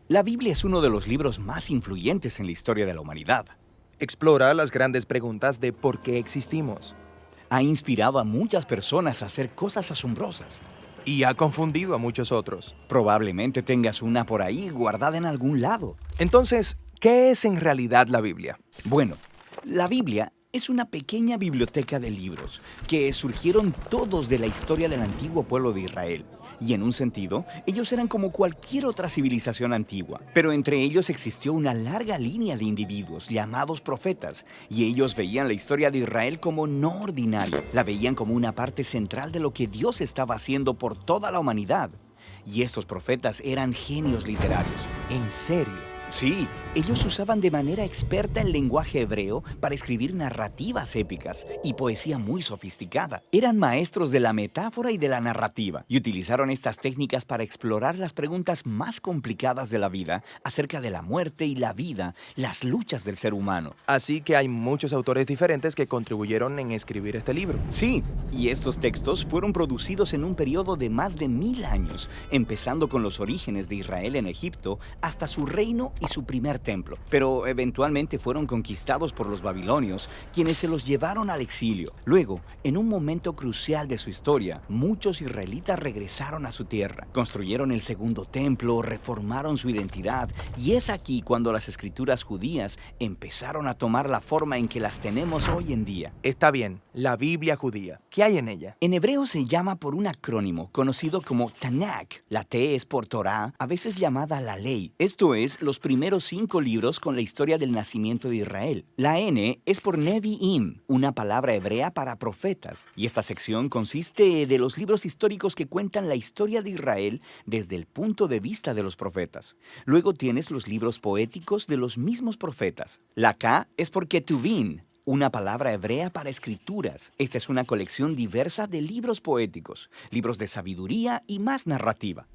La Biblia es uno de los libros más influyentes en la historia de la humanidad. Explora las grandes preguntas de por qué existimos. Ha inspirado a muchas personas a hacer cosas asombrosas. Y ha confundido a muchos otros. Probablemente tengas una por ahí guardada en algún lado. Entonces, ¿qué es en realidad la Biblia? Bueno, la Biblia es una pequeña biblioteca de libros que surgieron todos de la historia del antiguo pueblo de Israel. Y en un sentido, ellos eran como cualquier otra civilización antigua. Pero entre ellos existió una larga línea de individuos llamados profetas. Y ellos veían la historia de Israel como no ordinaria. La veían como una parte central de lo que Dios estaba haciendo por toda la humanidad. Y estos profetas eran genios literarios. ¿En serio? Sí, ellos usaban de manera experta el lenguaje hebreo para escribir narrativas épicas y poesía muy sofisticada. Eran maestros de la metáfora y de la narrativa y utilizaron estas técnicas para explorar las preguntas más complicadas de la vida acerca de la muerte y la vida, las luchas del ser humano. Así que hay muchos autores diferentes que contribuyeron en escribir este libro. Sí, y estos textos fueron producidos en un periodo de más de 1000 años, empezando con los orígenes de Israel en Egipto hasta su reino y su primer templo. Pero eventualmente fueron conquistados por los babilonios, quienes se los llevaron al exilio. Luego, en un momento crucial de su historia, muchos israelitas regresaron a su tierra, construyeron el segundo templo, reformaron su identidad, y es aquí cuando las escrituras judías empezaron a tomar la forma en que las tenemos hoy en día. Está bien, la Biblia judía. ¿Qué hay en ella? En hebreo se llama por un acrónimo conocido como Tanakh. La T es por Torah, a veces llamada la ley. Esto es, los primeros 5 libros con la historia del nacimiento de Israel. La N es por Nevi'im, una palabra hebrea para profetas. Y esta sección consiste de los libros históricos que cuentan la historia de Israel desde el punto de vista de los profetas. Luego tienes los libros poéticos de los mismos profetas. La K es por Ketuvim, una palabra hebrea para escrituras. Esta es una colección diversa de libros poéticos, libros de sabiduría y más narrativa.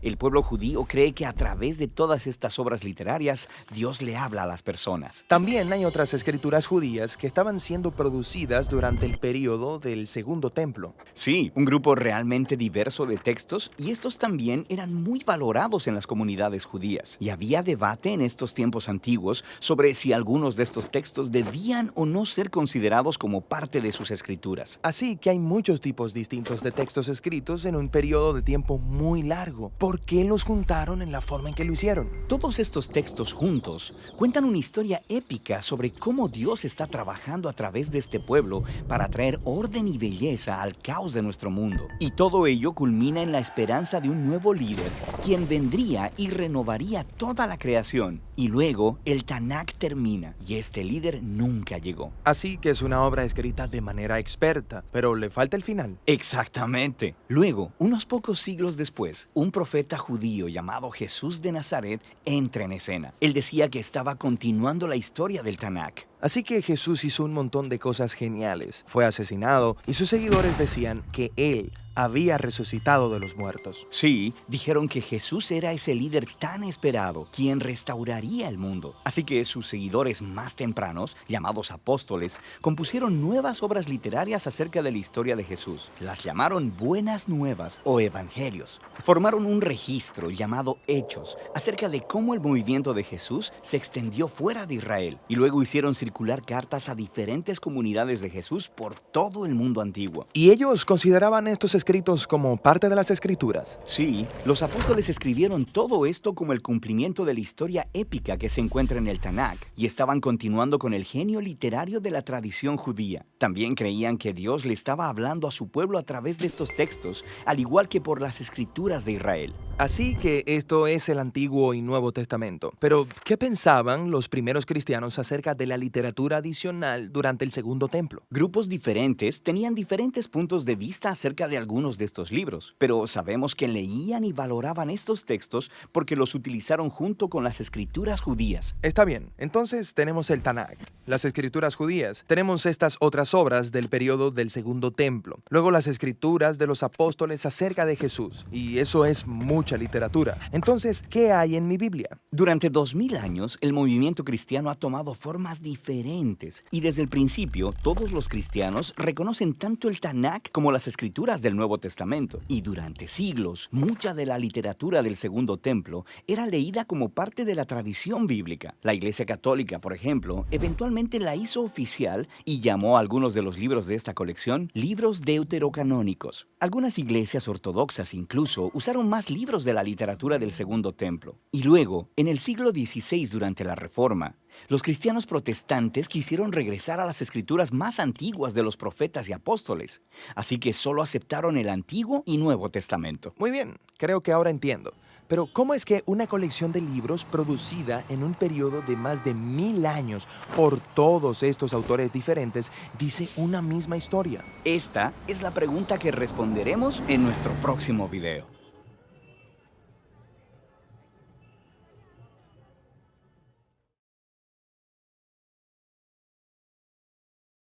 El pueblo judío cree que a través de todas estas obras literarias, Dios le habla a las personas. También hay otras escrituras judías que estaban siendo producidas durante el período del Segundo Templo. Sí, un grupo realmente diverso de textos, y estos también eran muy valorados en las comunidades judías. Y había debate en estos tiempos antiguos sobre si algunos de estos textos debían o no ser considerados como parte de sus escrituras. Así que hay muchos tipos distintos de textos escritos en un periodo de tiempo muy largo. ¿Por qué los juntaron en la forma en que lo hicieron? Todos estos textos juntos cuentan una historia épica sobre cómo Dios está trabajando a través de este pueblo para traer orden y belleza al caos de nuestro mundo. Y todo ello culmina en la esperanza de un nuevo líder, quien vendría y renovaría toda la creación. Y luego el Tanakh termina, y este líder nunca llegó. Así que es una obra escrita de manera experta, pero le falta el final. Exactamente. Luego, unos pocos siglos después, un profeta judío llamado Jesús de Nazaret entra en escena. Él decía que estaba continuando la historia del Tanakh. Así que Jesús hizo un montón de cosas geniales. Fue asesinado y sus seguidores decían que él había resucitado de los muertos. Sí, dijeron que Jesús era ese líder tan esperado, quien restauraría el mundo. Así que sus seguidores más tempranos, llamados apóstoles, compusieron nuevas obras literarias acerca de la historia de Jesús. Las llamaron Buenas Nuevas o Evangelios. Formaron un registro llamado Hechos acerca de cómo el movimiento de Jesús se extendió fuera de Israel, y luego hicieron circular cartas a diferentes comunidades de Jesús por todo el mundo antiguo. ¿Y ellos consideraban estos escritos como parte de las escrituras? Sí, los apóstoles escribieron todo esto como el cumplimiento de la historia épica que se encuentra en el Tanakh, y estaban continuando con el genio literario de la tradición judía. También creían que Dios le estaba hablando a su pueblo a través de estos textos, al igual que por las escrituras de Israel. Así que esto es el Antiguo y Nuevo Testamento. Pero, ¿qué pensaban los primeros cristianos acerca de la literatura adicional durante el Segundo Templo? Grupos diferentes tenían diferentes puntos de vista acerca de algunos de estos libros, pero sabemos que leían y valoraban estos textos porque los utilizaron junto con las escrituras judías. Está bien, entonces tenemos el Tanakh. las escrituras judías. Tenemos estas otras obras del periodo del Segundo Templo. Luego las escrituras de los apóstoles acerca de Jesús. Y eso es mucha literatura. Entonces, ¿qué hay en mi Biblia? Durante 2000 años, el movimiento cristiano ha tomado formas diferentes. Y desde el principio, todos los cristianos reconocen tanto el Tanakh como las escrituras del Nuevo Testamento. Y durante siglos, mucha de la literatura del Segundo Templo era leída como parte de la tradición bíblica. La Iglesia Católica, por ejemplo, eventualmente la hizo oficial y llamó a algunos de los libros de esta colección libros deuterocanónicos. Algunas iglesias ortodoxas incluso usaron más libros de la literatura del Segundo Templo. Y luego, en el siglo XVI, durante la Reforma, los cristianos protestantes quisieron regresar a las escrituras más antiguas de los profetas y apóstoles, así que solo aceptaron el Antiguo y Nuevo Testamento. Muy bien, creo que ahora entiendo. Pero ¿cómo es que una colección de libros producida en un periodo de más de 1000 años por todos estos autores diferentes dice una misma historia? Esta es la pregunta que responderemos en nuestro próximo video.